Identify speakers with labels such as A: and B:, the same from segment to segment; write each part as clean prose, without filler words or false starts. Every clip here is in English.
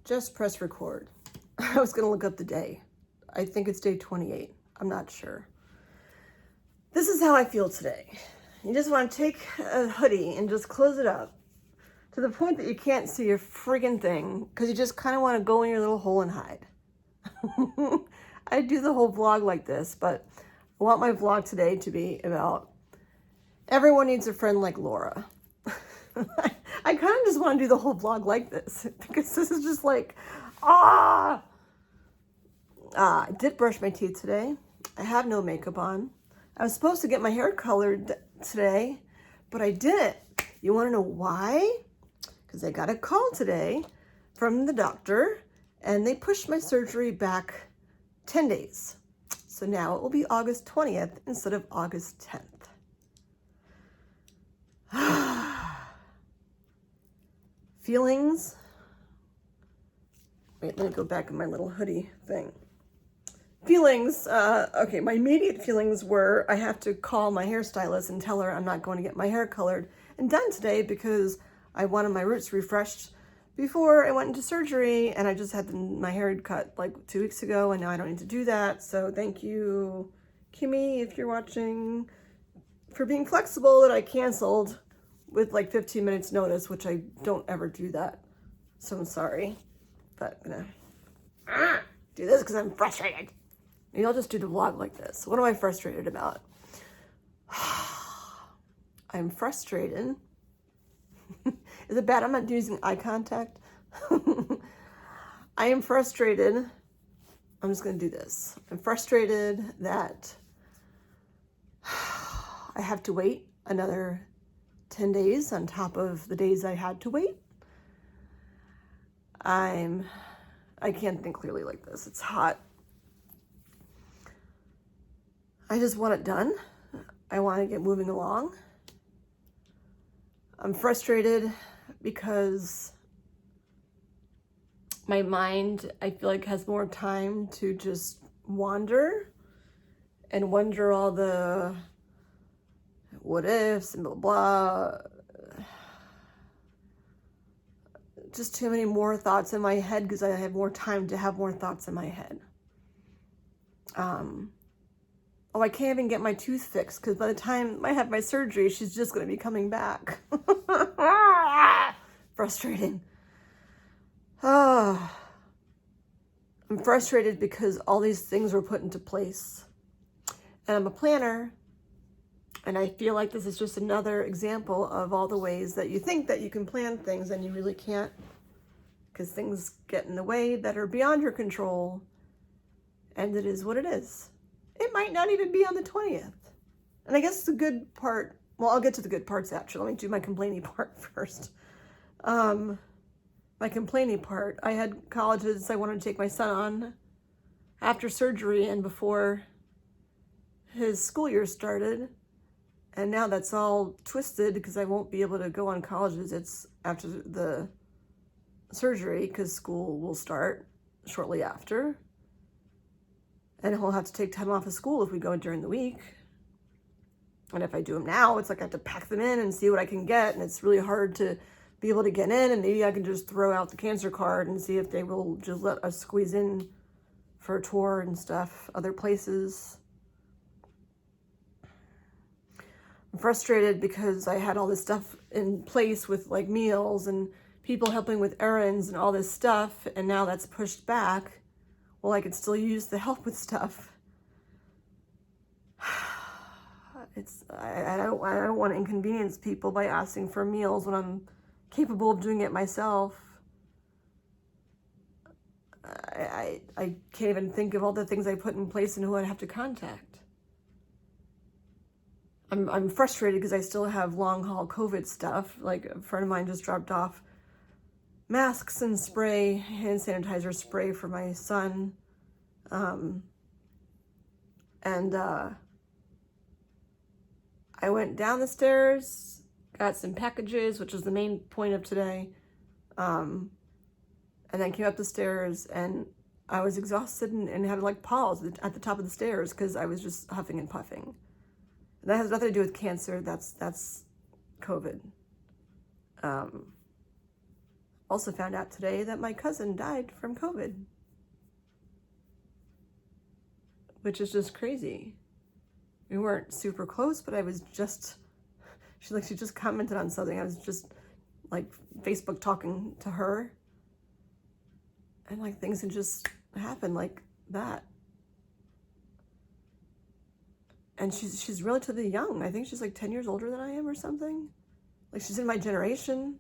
A: Just press record. I was gonna look up the day. I think it's day 28. I'm not sure. This is how I feel today. You just want to take a hoodie and just close it up to the point that you can't see a friggin' thing because you just kind of want to go in your little hole and hide. I do the whole vlog like this, but I want my vlog today to be about everyone needs a friend like Laura. I kind of just want to do the whole vlog like this because this is just like, I did brush my teeth today. I have no makeup on. I was supposed to get my hair colored today, but I didn't. You want to know why? Because I got a call today from the doctor and they pushed my surgery back 10 days. So now it will be August 20th instead of August 10th. Feelings. Wait, let me go back in my little hoodie thing. Feelings, okay, my immediate feelings were I have to call my hairstylist and tell her I'm not going to get my hair colored and done today because I wanted my roots refreshed before I went into surgery, and I just had my hair cut like 2 weeks ago, and now I don't need to do that. So thank you, Kimmy, if you're watching, for being flexible that I canceled with like 15 minutes notice, which I don't ever do that. So I'm sorry, but I'm gonna do this because I'm frustrated. Maybe I'll just do the vlog like this. What am I frustrated about? I'm frustrated. Is it bad I'm not using eye contact? I am frustrated. I'm just gonna do this. I'm frustrated that I have to wait another 10 days on top of the days I had to wait. I can't think clearly like this. It's hot. I just want it done. I want to get moving along. I'm frustrated because my mind, I feel like, has more time to just wander and wonder all the what ifs and blah, blah. Just too many more thoughts in my head because I have more time to have more thoughts in my head. Oh, I can't even get my tooth fixed because by the time I have my surgery, she's just going to be coming back. Frustrating. I'm frustrated because all these things were put into place. And I'm a planner, and I feel like this is just another example of all the ways that you think that you can plan things and you really can't, because things get in the way that are beyond your control, and it is what it is. It might not even be on the 20th. And I guess the good part, well, I'll get to the good parts actually. Let me do my complaining part first. My complaining part, I had colleges I wanted to take my son on after surgery and before his school year started. And now that's all twisted because I won't be able to go on colleges. It's after the surgery because school will start shortly after. And he'll have to take time off of school if we go during the week. And if I do them now, it's like I have to pack them in and see what I can get. And it's really hard to be able to get in. And maybe I can just throw out the cancer card and see if they will just let us squeeze in for a tour and stuff, other places. I'm frustrated because I had all this stuff in place with like meals and people helping with errands and all this stuff. And now that's pushed back. Well, I could still use the help with stuff. I don't want to inconvenience people by asking for meals when I'm capable of doing it myself. I can't even think of all the things I put in place and who I'd have to contact. I'm frustrated because I still have long haul COVID stuff. Like a friend of mine just dropped off masks and spray, hand sanitizer spray for my son. I went down the stairs, got some packages, which was the main point of today. And then came up the stairs and I was exhausted and had to like pause at the top of the stairs because I was just huffing and puffing. That has nothing to do with cancer. That's COVID. also found out today that my cousin died from COVID, which is just crazy. We weren't super close, but I was just, she just commented on something. I was just like Facebook talking to her, and like things had just happened like that. And she's relatively young. I think she's like 10 years older than I am or something. Like she's in my generation.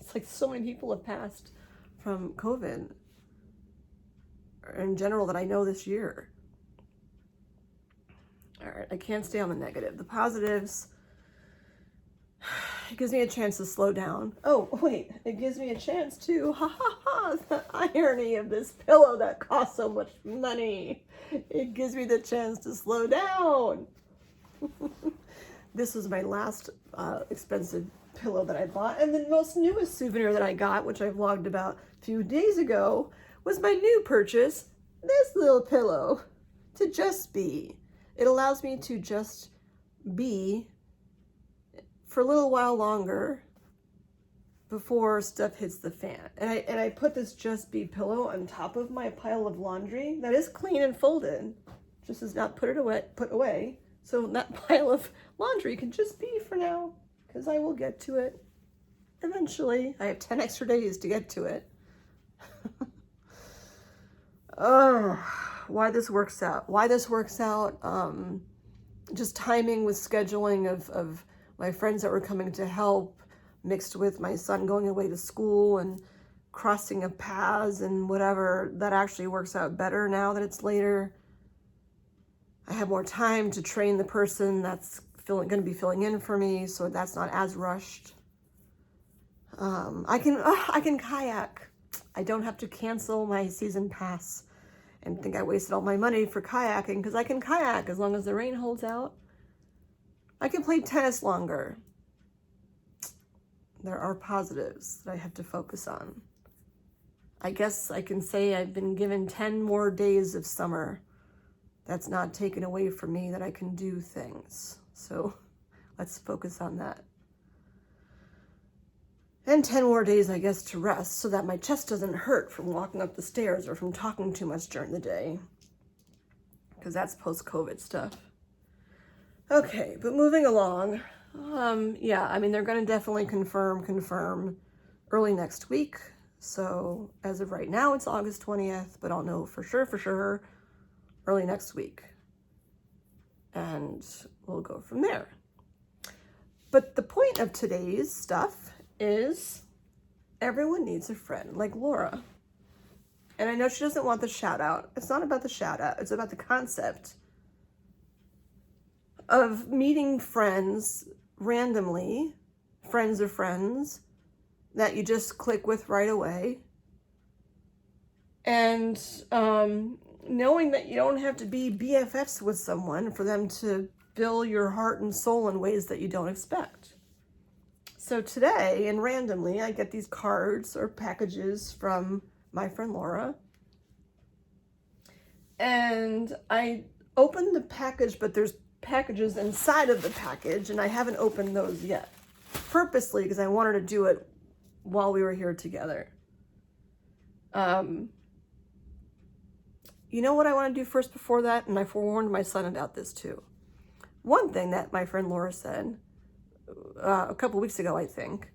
A: It's like so many people have passed from COVID in general that I know this year. All right, I can't stay on the negative. The positives, it gives me a chance to slow down. Oh, wait, it gives me a chance to, the irony of this pillow that costs so much money. It gives me the chance to slow down. This was my last expensive pillow that I bought. And the most newest souvenir that I got, which I vlogged about a few days ago, was my new purchase, this little pillow, to just be. It allows me to just be for a little while longer before stuff hits the fan. And I put this Just Be pillow on top of my pile of laundry that is clean and folded, just as not put away. So that pile of laundry can just be for now, because I will get to it eventually. I have 10 extra days to get to it. Oh, why this works out. Just timing with scheduling of my friends that were coming to help, mixed with my son going away to school and crossing of paths and whatever, that actually works out better now that it's later. I have more time to train the person that's going to be filling in for me, so that's not as rushed. I can kayak. I don't have to cancel my season pass and think I wasted all my money for kayaking, because I can kayak as long as the rain holds out. I can play tennis longer. There are positives that I have to focus on. I guess I can say I've been given 10 more days of summer. That's not taken away from me, that I can do things. So let's focus on that. And 10 more days, I guess, to rest so that my chest doesn't hurt from walking up the stairs or from talking too much during the day. Because that's post-COVID stuff. Okay, but moving along. Yeah, I mean, they're going to definitely confirm early next week. So as of right now, it's August 20th, but I'll know for sure early next week. And we'll go from there. But the point of today's stuff is everyone needs a friend like Laura. And I know she doesn't want the shout out. It's not about the shout out. It's about the concept of meeting friends randomly, friends of friends that you just click with right away. And knowing that you don't have to be BFFs with someone for them to fill your heart and soul in ways that you don't expect. So today, and randomly, I get these cards or packages from my friend Laura. And I opened the package, but there's packages inside of the package, and I haven't opened those yet. Purposely, because I wanted to do it while we were here together. You know what I want to do first before that? And I forewarned my son about this too. One thing that my friend Laura said a couple weeks ago, I think,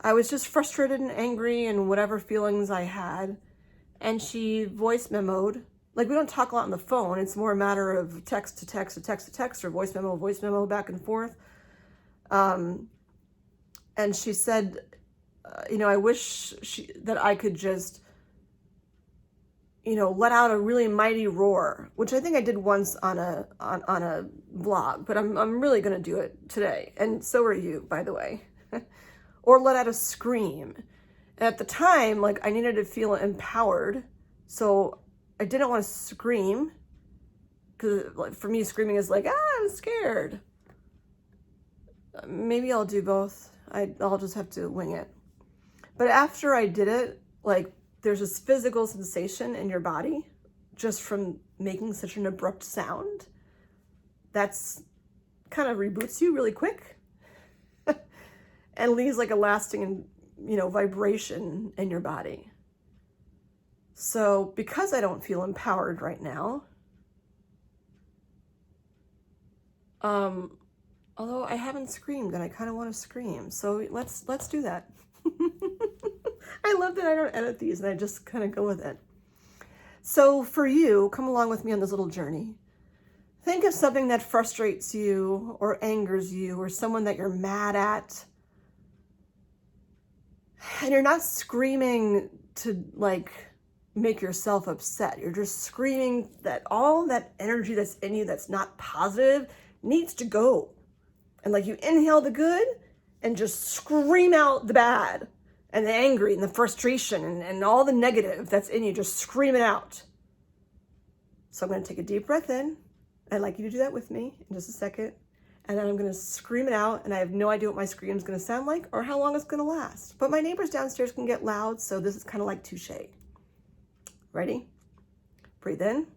A: I was just frustrated and angry and whatever feelings I had, and she voice memoed. Like, we don't talk a lot on the phone. It's more a matter of text to text to text to text, or voice memo back and forth. And she said, I wish that I could just, let out a really mighty roar, which I think I did once on a vlog, but I'm really going to do it today. And so are you, by the way. Or let out a scream. And at the time, I needed to feel empowered. So I didn't want to scream, because for me, screaming is I'm scared. Maybe I'll do both. I'll just have to wing it. But after I did it, there's this physical sensation in your body just from making such an abrupt sound. That's kind of reboots you really quick. and leaves like a lasting, you know, vibration in your body. So because I don't feel empowered right now, although I haven't screamed and I kind of want to scream, so let's do that. I love that I don't edit these and I just kind of go with it. So for you, come along with me on this little journey. Think of something that frustrates you or angers you, or someone that you're mad at. And you're not screaming to like make yourself upset. You're just screaming that all that energy that's in you that's not positive needs to go. And like you inhale the good and just scream out the bad and the angry and the frustration and all the negative that's in you. Just scream it out. So I'm going to take a deep breath in. I'd like you to do that with me in just a second. And then I'm going to scream it out. And I have no idea what my scream is going to sound like or how long it's going to last. But my neighbors downstairs can get loud. So this is kind of like touche. Ready? Breathe in.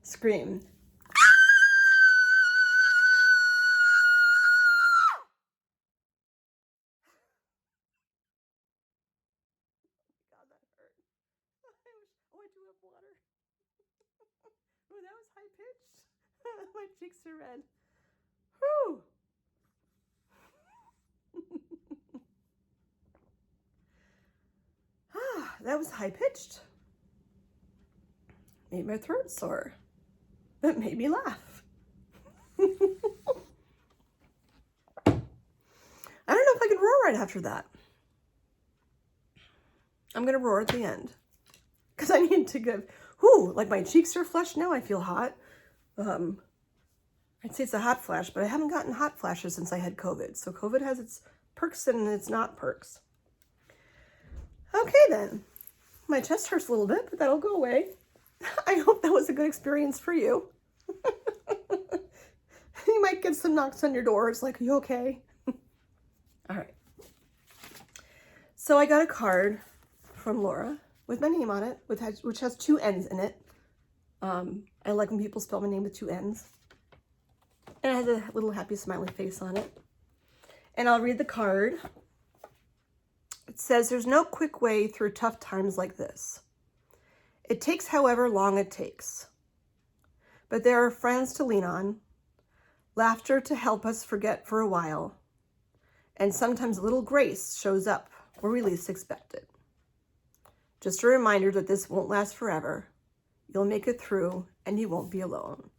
A: Scream. God, that hurt. Oh, I do have water. Oh, that was high pitched. My cheeks are red. Whew. That was high pitched. Made my throat sore. That made me laugh. I don't know if I can roar right after that. I'm going to roar at the end. Because I need to give, whoo, like my cheeks are flushed now. I feel hot. I'd say it's a hot flash, but I haven't gotten hot flashes since I had COVID. So COVID has its perks and its not perks. Okay then. My chest hurts a little bit, but that'll go away. I hope that was a good experience for you. You might get some knocks on your door. It's like, are you okay? All right. So I got a card from Laura with my name on it, which has 2 N's in it. I like when people spell my name with 2 N's. And it has a little happy smiley face on it. And I'll read the card. It says, there's no quick way through tough times like this. It takes however long it takes. But there are friends to lean on, laughter to help us forget for a while, and sometimes a little grace shows up where we least expect it. Just a reminder that this won't last forever. You'll make it through and you won't be alone.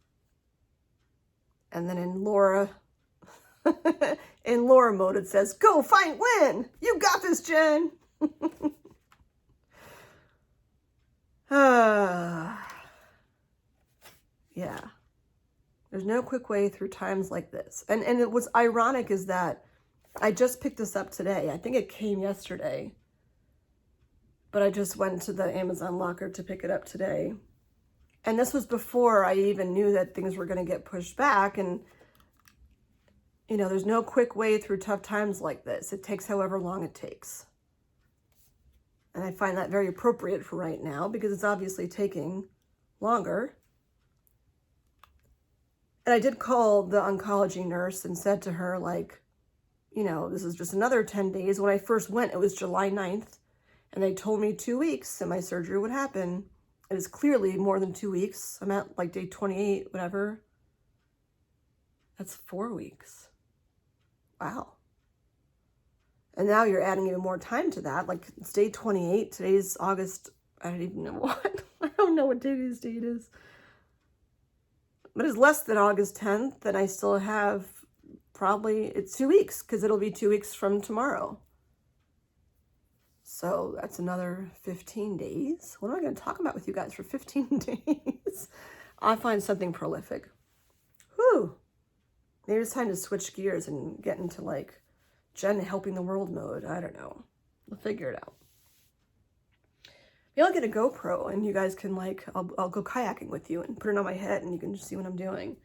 A: And then in Laura mode, it says, go fight, win. You got this, Jen. Yeah. There's no quick way through times like this. And it was ironic is that I just picked this up today. I think it came yesterday. But I just went to the Amazon locker to pick it up today. And this was before I even knew that things were going to get pushed back. And, you know, there's no quick way through tough times like this. It takes however long it takes. And I find that very appropriate for right now because it's obviously taking longer. And I did call the oncology nurse and said to her, like, you know, this is just another 10 days. When I first went, it was July 9th. And they told me 2 weeks and my surgery would happen. It is clearly more than 2 weeks. I'm at like day 28, whatever. That's 4 weeks. Wow. And now you're adding even more time to that. Like it's day 28. Today's August. I don't even know what. I don't know what day this date is. But it's less than August 10th. And I still have probably, it's 2 weeks because it'll be 2 weeks from tomorrow. So that's another 15 days. What am I going to talk about with you guys for 15 days? I'll find something prolific. Whew. Maybe it's time to switch gears and get into like Jen helping the world mode. I don't know. We'll figure it out. Maybe I'll get a GoPro and you guys can like, I'll go kayaking with you and put it on my head and you can just see what I'm doing.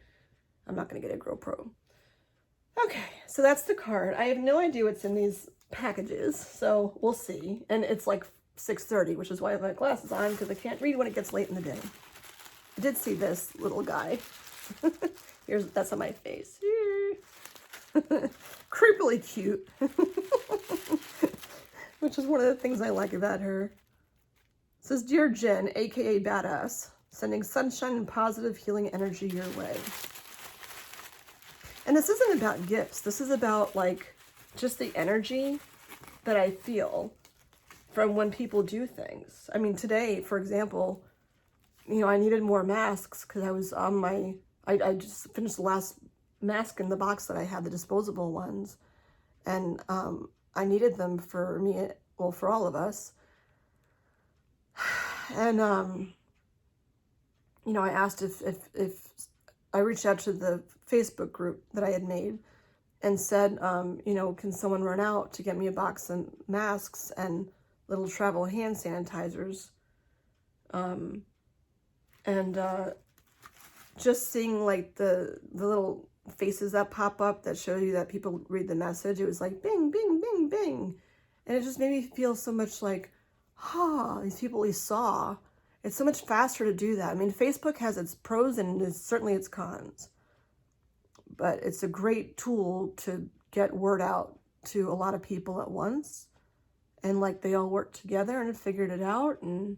A: I'm not going to get a GoPro. Okay, so that's the card. I have no idea what's in these packages, so we'll see. And it's like 6:30, which is why I have my glasses on because I can't read when it gets late in the day. I did see this little guy. That's on my face. Creepily cute. Which is one of the things I like about her. It says, Dear Jen, aka Badass, sending sunshine and positive healing energy your way. And this isn't about gifts. This is about like just the energy that I feel from when people do things. I mean, today, for example, you know, I needed more masks because I was on my, I just finished the last mask in the box that I had, the disposable ones. And I needed them for me, well, for all of us. And, you know, I asked if I reached out to the Facebook group that I had made and said, you know, can someone run out to get me a box of masks and little travel hand sanitizers? Just seeing like the little faces that pop up that show you that people read the message, it was like bing, bing, bing, bing. And it just made me feel so much like, these people we saw. It's so much faster to do that. I mean, Facebook has its pros and certainly its cons. But it's a great tool to get word out to a lot of people at once. And like they all worked together and figured it out. And,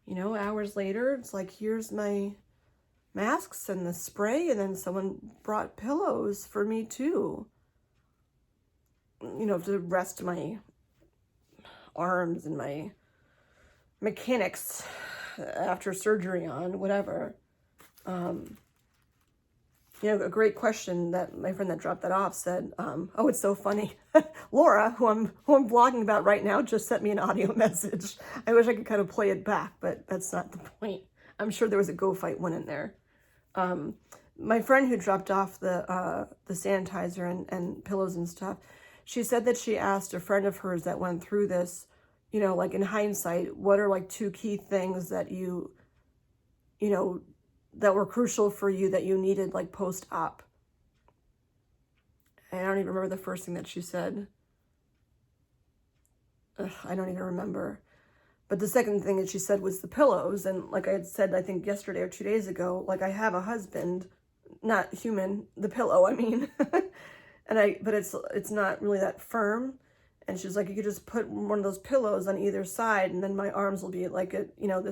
A: you know, hours later, it's like, here's my masks and the spray. And then someone brought pillows for me too. You know, to rest my arms and my mechanics after surgery on, whatever. You know, a great question that my friend that dropped that off said, oh, it's so funny. Laura, who I'm vlogging about right now, just sent me an audio message. I wish I could kind of play it back, but that's not the point. I'm sure there was a go fight one in there. My friend who dropped off the sanitizer and pillows and stuff, she said that she asked a friend of hers that went through this, you know, like in hindsight, what are like 2 key things that you know, that were crucial for you that you needed like post-op? And I don't even remember the first thing that she said. I don't even remember. But the second thing that she said was the pillows. And like I had said, I think yesterday or 2 days ago, like I have a husband, not human, the pillow, I mean. But it's not really that firm. And she's like, you could just put one of those pillows on either side and then my arms will be like at, you know,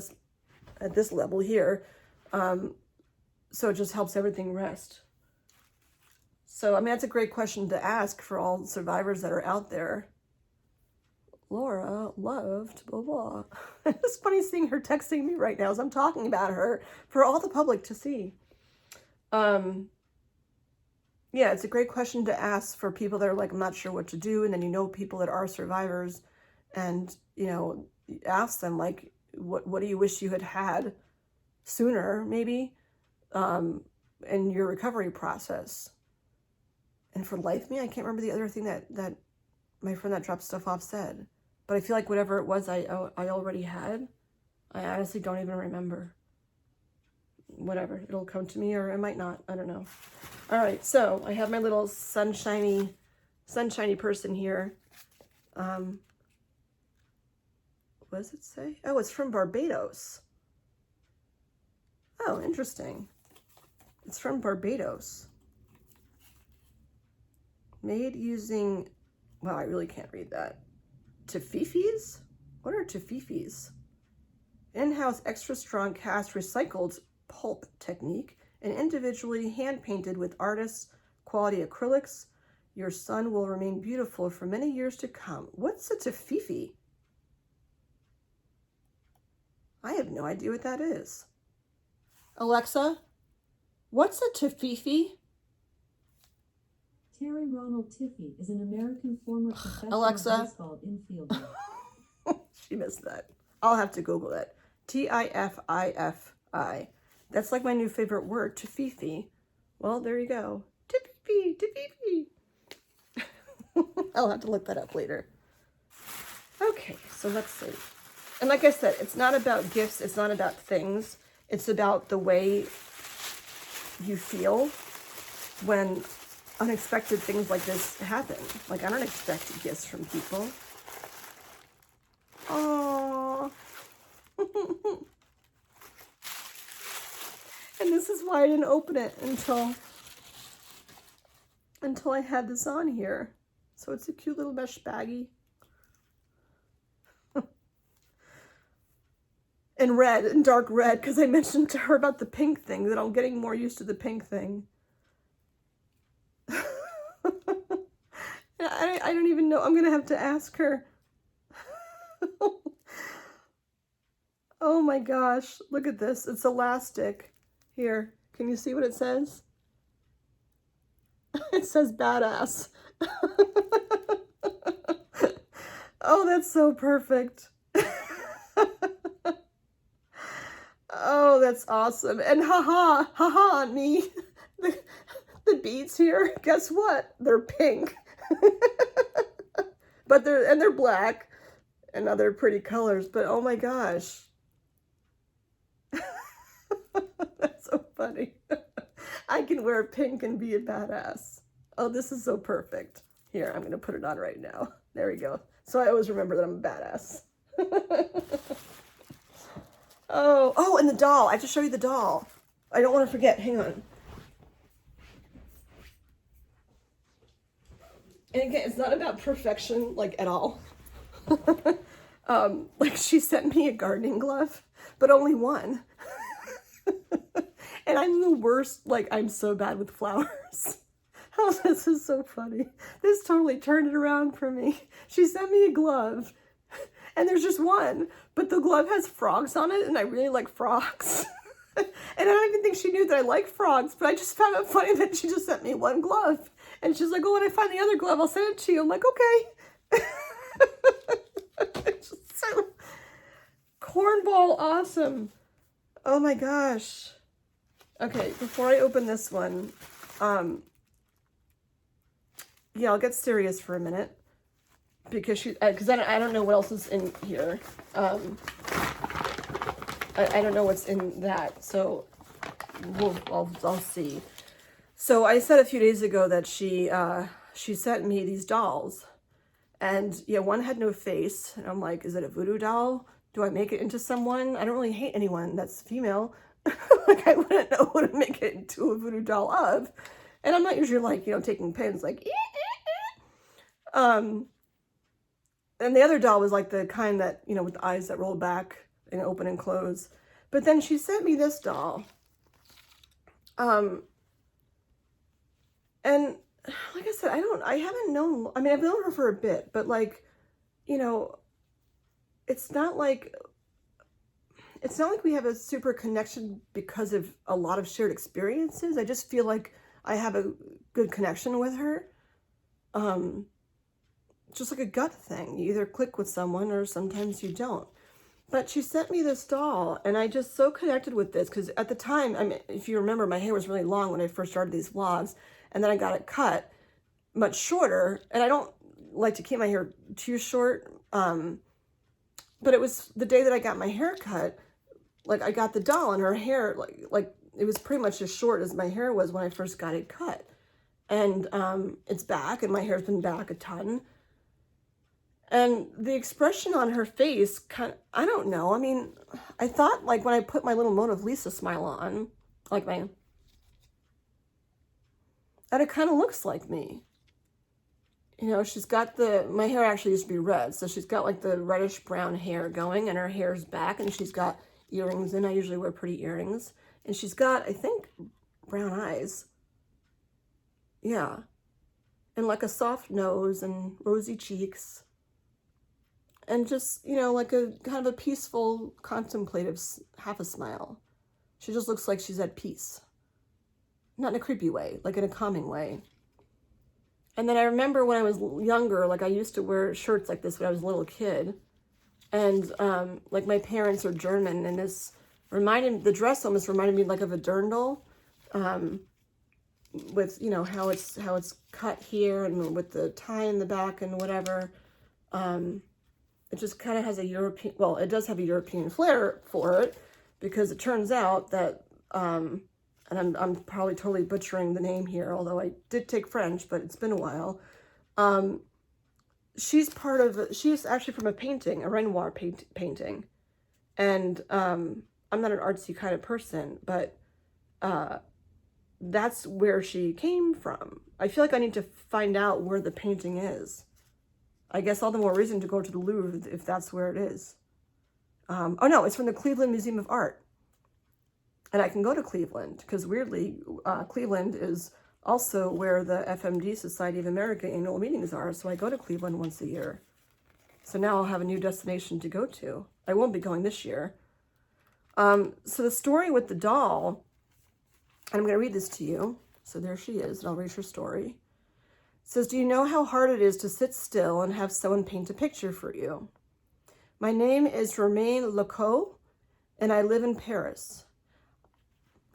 A: at this level here. So it just helps everything rest. So, I mean, that's a great question to ask for all survivors that are out there. Laura loved blah, blah. It's funny seeing her texting me right now as I'm talking about her for all the public to see. Yeah, it's a great question to ask for people that are like, I'm not sure what to do. And then, you know, people that are survivors and, you know, ask them like, what do you wish you had had sooner, maybe, in your recovery process? And for life of me, I can't remember the other thing that my friend that dropped stuff off said. But I feel like whatever it was I already had. I honestly don't even remember. Whatever, it'll come to me or it might not. I don't know. All right, so I have my little sunshiny person here. What does it say? Oh, it's from Barbados. Oh, interesting. It's from Barbados. Made using, wow, I really can't read that. Tififis? What are Tififis? In-house extra strong cast recycled pulp technique and individually hand-painted with artists' quality acrylics. Your sun will remain beautiful for many years to come. What's a Tififi? I have no idea what that is. Alexa, what's a Tififi?
B: Terry Ronald Tiffy is an American former professional
A: Alexa.
B: baseball infielder.
A: She missed that. I'll have to Google it. Tififi. That's like my new favorite word, Tififi. Well, there you go. Tififi, Tififi. I'll have to look that up later. Okay, so let's see. And like I said, it's not about gifts. It's not about things. It's about the way you feel when unexpected things like this happen. Like, I don't expect gifts from people. Aww. And this is why I didn't open it until until I had this on here. So it's a cute little mesh baggie. In red, in dark red, because I mentioned to her about the pink thing, that I'm getting more used to the pink thing. I don't even know. I'm going to have to ask her. Oh my gosh, look at this. It's elastic. Here, can you see what it says? It says badass. Oh, that's so perfect. Oh, that's awesome. And haha on me. The beads here, guess what? They're pink. But they're black and other pretty colors, but oh my gosh. That's so funny. I can wear pink and be a badass. Oh, this is so perfect. Here, I'm going to put it on right now. There we go. So I always remember that I'm a badass. Oh, and the doll. I have to show you the doll. I don't want to forget. Hang on. And again, it's not about perfection, like, at all. Like, she sent me a gardening glove, but only one. And I'm the worst, like, I'm so bad with flowers. Oh, this is so funny. This totally turned it around for me. She sent me a glove, and there's just one, but the glove has frogs on it, and I really like frogs. And I don't even think she knew that I like frogs, but I just found it funny that she just sent me one glove. And she's like, oh, when I find the other glove, I'll send it to you. I'm like, okay. It's just so cornball awesome. Oh my gosh. Okay, before I open this one, yeah, I'll get serious for a minute because I don't know what else is in here. I don't know what's in that, so I'll see. So I said a few days ago that she sent me these dolls, and yeah, one had no face, and I'm like, is it a voodoo doll? Do I make it into someone? I don't really hate anyone that's female. Like, I wouldn't know who to make it into a voodoo doll of. And I'm not usually like, taking pins like, and the other doll was like the kind that, with the eyes that roll back and open and close. But then she sent me this doll. And like I said, I haven't known, I mean, I've known her for a bit, but like, it's not like we have a super connection because of a lot of shared experiences. I just feel like I have a good connection with her. Just like a gut thing. You either click with someone or sometimes you don't. But she sent me this doll, and I just so connected with this because at the time, I mean, if you remember, my hair was really long when I first started these vlogs, and then I got it cut much shorter, and I don't like to keep my hair too short, but it was the day that I got my hair cut, like, I got the doll, and her hair, like it was pretty much as short as my hair was when I first got it cut. And it's back, and my hair's been back a ton. And the expression on her face, I don't know. I mean, I thought, like, when I put my little Mona Lisa smile on, like that it kind of looks like me. She's got my hair actually used to be red, so she's got, like, the reddish brown hair going, and her hair's back, and she's got earrings in. I usually wear pretty earrings. And she's got, I think, brown eyes. Yeah. And, like, a soft nose and rosy cheeks. And just, like a kind of a peaceful, contemplative, half a smile. She just looks like she's at peace. Not in a creepy way, like in a calming way. And then I remember when I was younger, like I used to wear shirts like this when I was a little kid. And like my parents are German, and the dress almost reminded me like of a dirndl. With, how it's cut here and with the tie in the back and whatever. It just kind of has it does have a European flair for it, because it turns out that, and I'm probably totally butchering the name here, although I did take French, but it's been a while. She's actually from a painting, a Renoir painting. And I'm not an artsy kind of person, but that's where she came from. I feel like I need to find out where the painting is. I guess all the more reason to go to the Louvre if that's where it is. Oh no, it's from the Cleveland Museum of Art. And I can go to Cleveland because weirdly, Cleveland is also where the FMD Society of America annual meetings are. So I go to Cleveland once a year. So now I'll have a new destination to go to. I won't be going this year. So the story with the doll, and I'm going to read this to you. So there she is, and I'll read her story. It says, do you know how hard it is to sit still and have someone paint a picture for you? My name is Romaine Lacaux, and I live in Paris.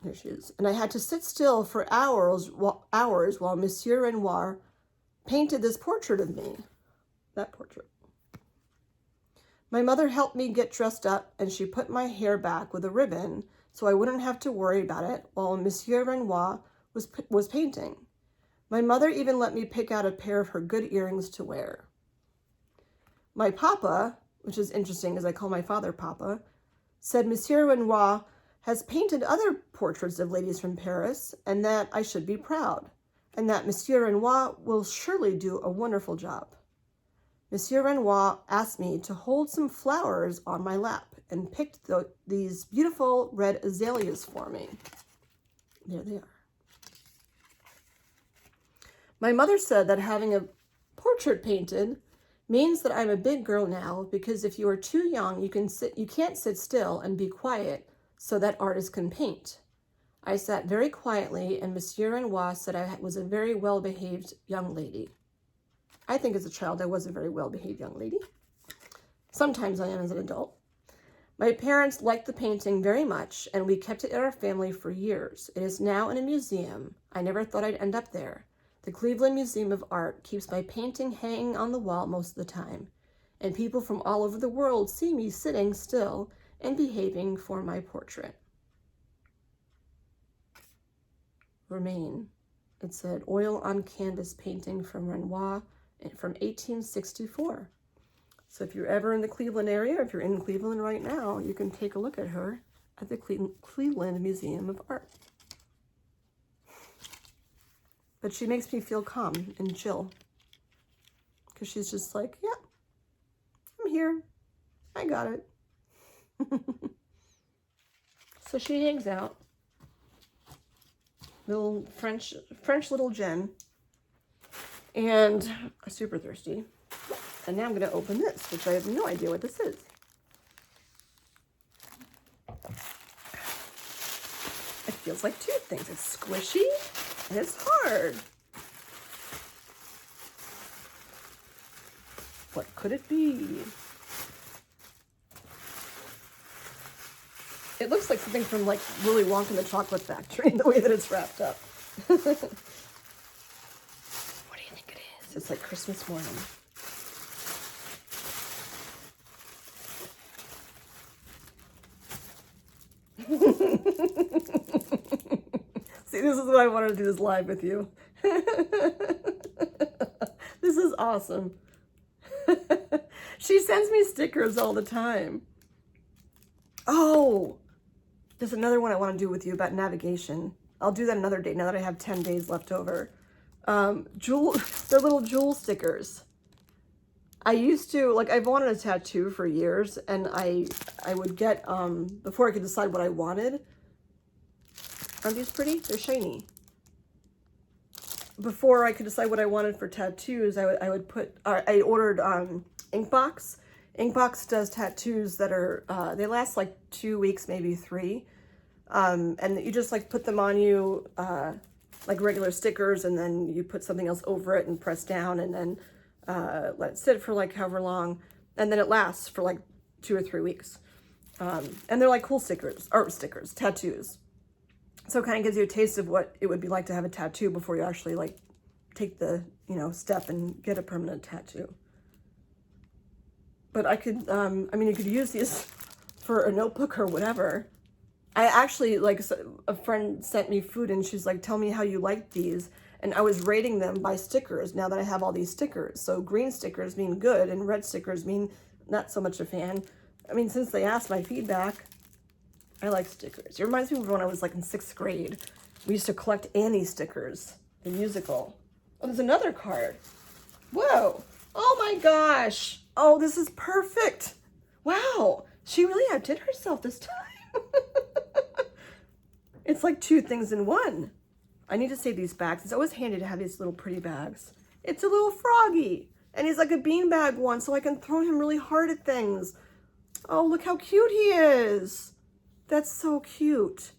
A: There she is. And I had to sit still for hours while Monsieur Renoir painted this portrait of me. That portrait. My mother helped me get dressed up, and she put my hair back with a ribbon so I wouldn't have to worry about it while Monsieur Renoir was painting. My mother even let me pick out a pair of her good earrings to wear. My papa, which is interesting because I call my father Papa, said Monsieur Renoir has painted other portraits of ladies from Paris and that I should be proud, and that Monsieur Renoir will surely do a wonderful job. Monsieur Renoir asked me to hold some flowers on my lap and picked these beautiful red azaleas for me. There they are. My mother said that having a portrait painted means that I'm a big girl now, because if you are too young, you can't sit still and be quiet so that artists can paint. I sat very quietly, and Monsieur Renoir said I was a very well-behaved young lady. I think as a child I was a very well-behaved young lady. Sometimes I am as an adult. My parents liked the painting very much, and we kept it in our family for years. It is now in a museum. I never thought I'd end up there. The Cleveland Museum of Art keeps my painting hanging on the wall most of the time, and people from all over the world see me sitting still and behaving for my portrait. Romaine. It said oil on canvas painting from Renoir from 1864. So if you're ever in the Cleveland area, if you're in Cleveland right now, you can take a look at her at the Cleveland Museum of Art. But she makes me feel calm and chill, because she's just like, yeah, I'm here. I got it. So she hangs out. Little French little Jen. And I'm super thirsty. And now I'm going to open this, which I have no idea what this is. It feels like two things. It's squishy and it's hard. What could it be? It looks like something from like Willy Wonka and the Chocolate Factory, the way that it's wrapped up. What do you think it is? It's like Christmas morning. See, this is what I wanted to do this live with you. This is awesome. She sends me stickers all the time. Oh, there's another one I want to do with you about navigation. I'll do that another day now that I have 10 days left over. They're little jewel stickers. I used to, like, I've wanted a tattoo for years, and I would get, before I could decide what I wanted. Aren't these pretty? They're shiny. Before I could decide what I wanted for tattoos, I would put, I ordered Inkbox. Inkbox does tattoos that are, they last like 2 weeks, maybe 3. And you just like put them on you, like regular stickers, and then you put something else over it and press down, and then let it sit for like however long, and then it lasts for like 2 or 3 weeks. And they're like cool tattoos. So it kind of gives you a taste of what it would be like to have a tattoo before you actually like take the, step and get a permanent tattoo. But I could, you could use these for a notebook or whatever. I actually, like, a friend sent me food and she's like, tell me how you like these. And I was rating them by stickers now that I have all these stickers. So green stickers mean good and red stickers mean not so much a fan. I mean, since they asked my feedback, I like stickers. It reminds me of when I was like in 6th grade We used to collect Annie stickers, the musical. Oh, there's another card. Whoa. Oh my gosh. Oh, this is perfect. Wow. She really outdid herself this time. It's like 2 things in one. I need to save these bags. It's always handy to have these little pretty bags. It's a little Froggy. And he's like a beanbag one, so I can throw him really hard at things. Oh, look how cute he is. That's so cute.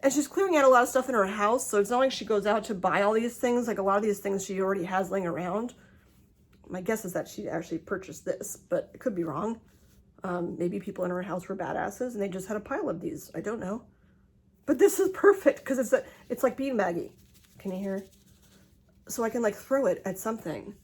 A: And she's clearing out a lot of stuff in her house, so it's not like she goes out to buy all these things. Like a lot of these things she already has laying around. My guess is that she actually purchased this, but it could be wrong. Maybe people in her house were badasses and they just had a pile of these. I don't know. But this is perfect because it's like beanbaggy. Can you hear? So I can like throw it at something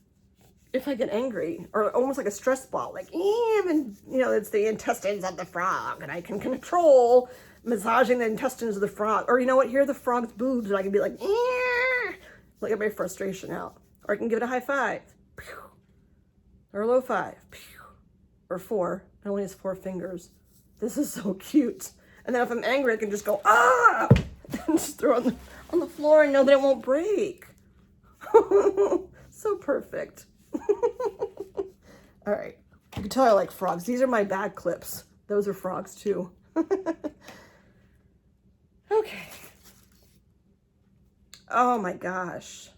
A: if I get angry, or almost like a stress ball, like, and you know, it's the intestines of the frog, and I can control massaging the intestines of the frog. Or you know what? Here are the frog's boobs, and I can be like, get my frustration out. Or I can give it a high five, or a low five, or 4. It only has 4 fingers. This is so cute. And then if I'm angry, I can just go, ah, and just throw it on the floor and know that it won't break. So perfect. All right. You can tell I like frogs. These are my bad clips. Those are frogs too. Okay. Oh my gosh.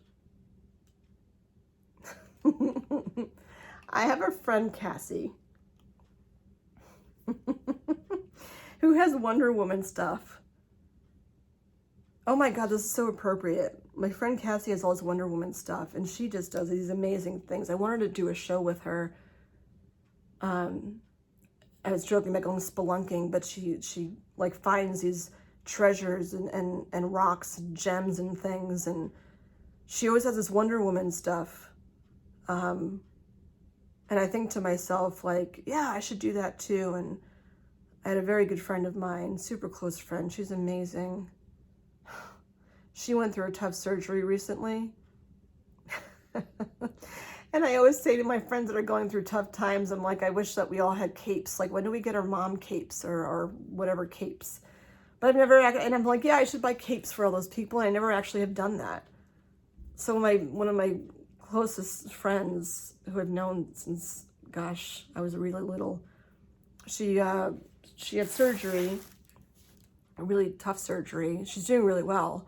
A: I have a friend, Cassie, who has Wonder Woman stuff. Oh my God, this is so appropriate. My friend Cassie has all this Wonder Woman stuff, and she just does these amazing things. I wanted to do a show with her. I was joking about going spelunking, but she like finds these treasures and rocks and gems and things, and she always has this Wonder Woman stuff. And I think to myself, like, yeah, I should do that too. And I had a very good friend of mine, super close friend. She's amazing. She went through a tough surgery recently. And I always say to my friends that are going through tough times, I'm like, I wish that we all had capes. Like, when do we get our mom capes or whatever capes? But I've never, and I'm like, yeah, I should buy capes for all those people. And I never actually have done that. So one of my closest friends who I've known since, gosh, I was really little, she had surgery, a really tough surgery. She's doing really well.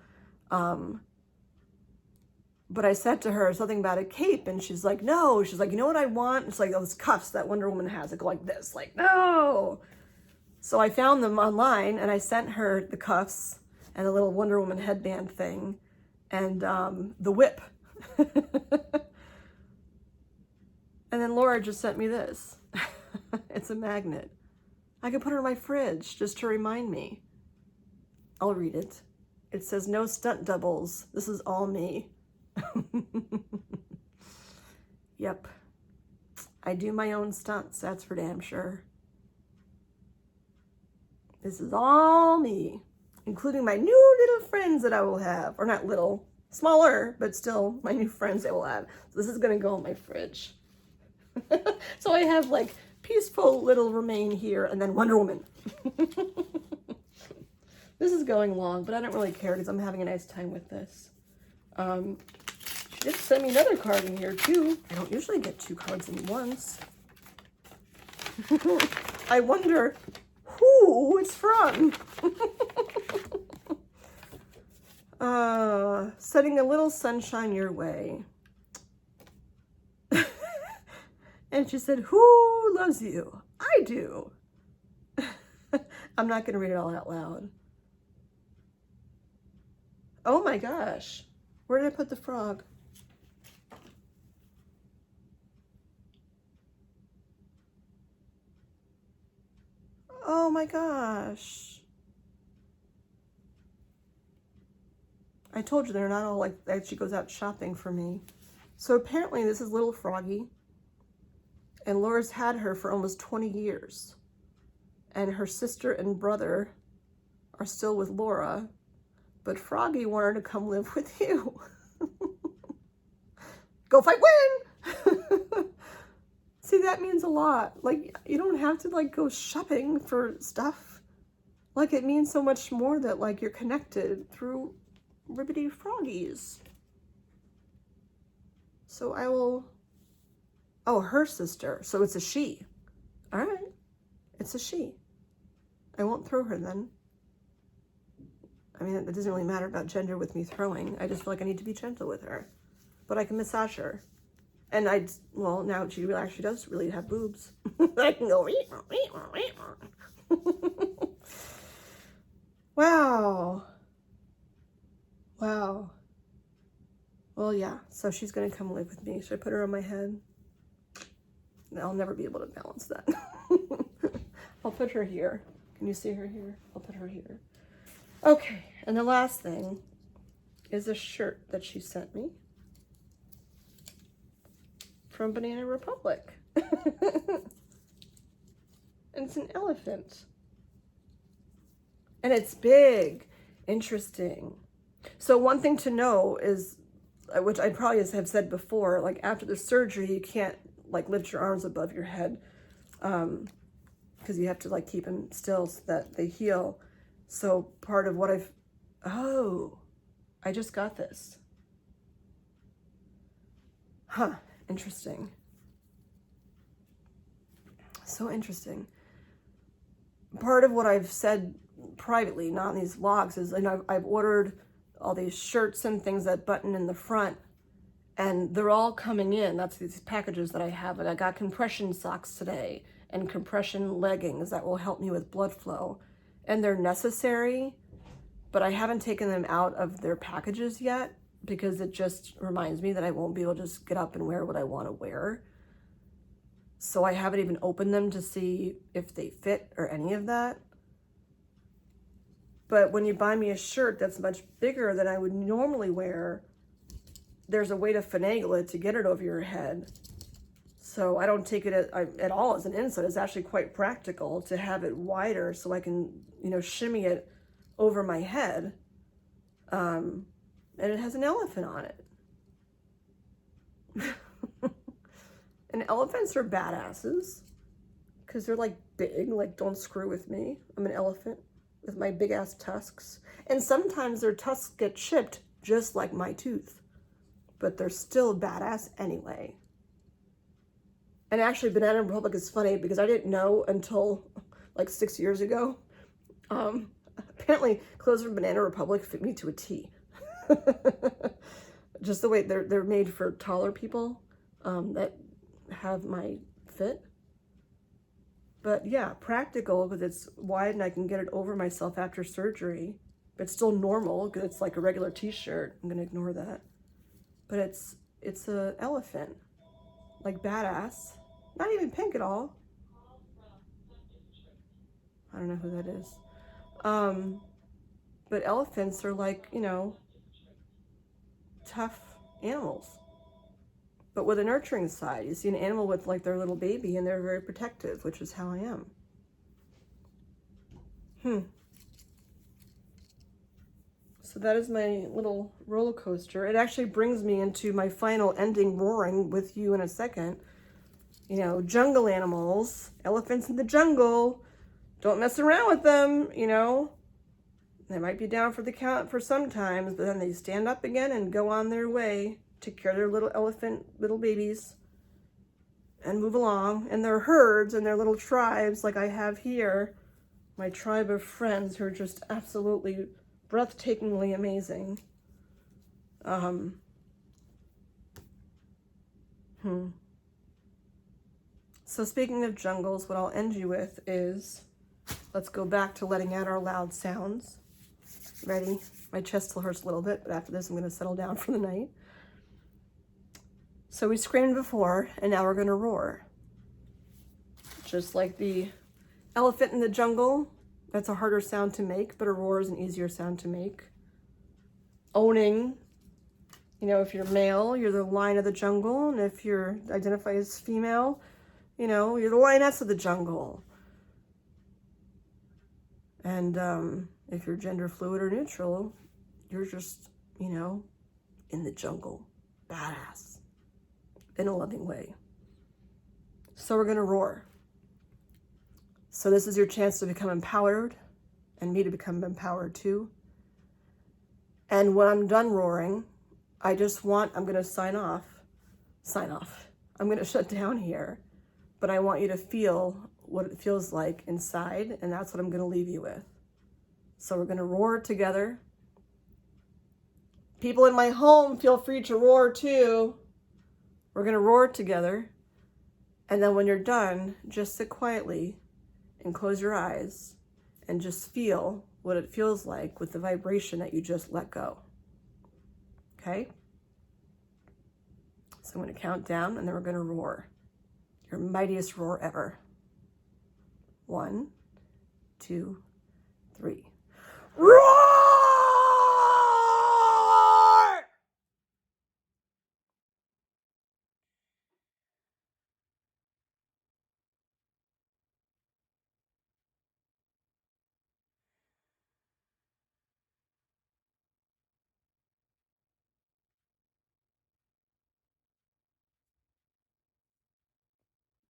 A: But I said to her something about a cape, and she's like, no. She's like, you know what I want? It's like those cuffs that Wonder Woman has that go like this, like, no. So I found them online, and I sent her the cuffs and a little Wonder Woman headband thing and the whip. And then Laura just sent me this. It's a magnet. I could put it in my fridge just to remind me. I'll read it. It says, no stunt doubles. This is all me. Yep. I do my own stunts, that's for damn sure. This is all me, including my new little friends that I will have. Or not little, smaller, but still my new friends I will have. So this is gonna go in my fridge. So I have like peaceful little Romaine here and then Wonder Woman. This is going long, but I don't really care because I'm having a nice time with this. She did send me another card in here too. I don't usually get 2 cards in once. I wonder who it's from. Sending a little sunshine your way. And she said, who loves you? I do. I'm not going to read it all out loud. Oh my gosh. Where did I put the frog? Oh my gosh. I told you they're not all like that. She goes out shopping for me. So apparently this is little Froggy. And Laura's had her for almost 20 years. And her sister and brother are still with Laura. But Froggy wanted to come live with you. Go fight, win! See, that means a lot. Like, you don't have to, like, go shopping for stuff. Like, it means so much more that, like, you're connected through ribbity froggies. So I will... Oh, her sister. So it's a she. All right. It's a she. I won't throw her then. I mean, it doesn't really matter about gender with me throwing. I just feel like I need to be gentle with her. But I can massage her. And well, now she really actually does really have boobs. I can go... Wow. Wow. Well, yeah. So she's going to come live with me. Should I put her on my head? I'll never be able to balance that. I'll put her here. Can you see her here? I'll put her here. Okay. And the last thing is a shirt that she sent me from Banana Republic. And it's an elephant. And it's big. Interesting. So one thing to know is, which I probably have said before, like after the surgery, you can't like lift your arms above your head because you have to like keep them still so that they heal. So part of what I just got this. Huh, interesting. So interesting. Part of what I've said privately, not in these vlogs, is I've ordered all these shirts and things that button in the front, and they're all coming in. That's these packages that I have. And I got compression socks today and compression leggings that will help me with blood flow. And they're necessary, but I haven't taken them out of their packages yet because it just reminds me that I won't be able to just get up and wear what I want to wear. So I haven't even opened them to see if they fit or any of that. But when you buy me a shirt that's much bigger than I would normally wear, there's a way to finagle it to get it over your head. So I don't take it at all as an insult. It's actually quite practical to have it wider so I can, shimmy it over my head. And it has an elephant on it. And elephants are badasses because they're like big, like don't screw with me. I'm an elephant with my big ass tusks. And sometimes their tusks get chipped just like my tooth, but they're still badass anyway. And actually Banana Republic is funny because I didn't know until like 6 years ago. Apparently clothes from Banana Republic fit me to a T. Just the way they're made for taller people that have my fit. But yeah, practical because it's wide and I can get it over myself after surgery. But it's still normal because it's like a regular t-shirt. I'm gonna ignore that. But it's an elephant, like badass. Not even pink at all. I don't know who that is. But elephants are like, tough animals. But with a nurturing side, you see an animal with like their little baby and they're very protective, which is how I am. So that is my little roller coaster. It actually brings me into my final ending roaring with you in a second. Jungle animals, elephants in the jungle. Don't mess around with them, They might be down for the count for sometimes, but then they stand up again and go on their way. Take care of their little elephant, little babies, and move along. And their herds and their little tribes, like I have here, my tribe of friends who are just absolutely breathtakingly amazing. So speaking of jungles, what I'll end you with is, let's go back to letting out our loud sounds. Ready? My chest still hurts a little bit, but after this I'm going to settle down for the night. So we screamed before, and now we're going to roar. Just like the elephant in the jungle, that's a harder sound to make, but a roar is an easier sound to make. Owning, if you're male, you're the lion of the jungle, and if you're identified as female, you're the lioness of the jungle. And if you're gender fluid or neutral, you're just, in the jungle, badass. In a loving way. So we're going to roar. So this is your chance to become empowered and me to become empowered too. And when I'm done roaring, I'm going to sign off. I'm going to shut down here, but I want you to feel what it feels like inside, and that's what I'm going to leave you with. So we're going to roar together. People in my home, feel free to roar too. We're going to roar together. And then when you're done, just sit quietly and close your eyes and just feel what it feels like with the vibration that you just let go. Okay? So I'm going to count down and then we're going to roar. Your mightiest roar ever. 1, 2, 3. Roar!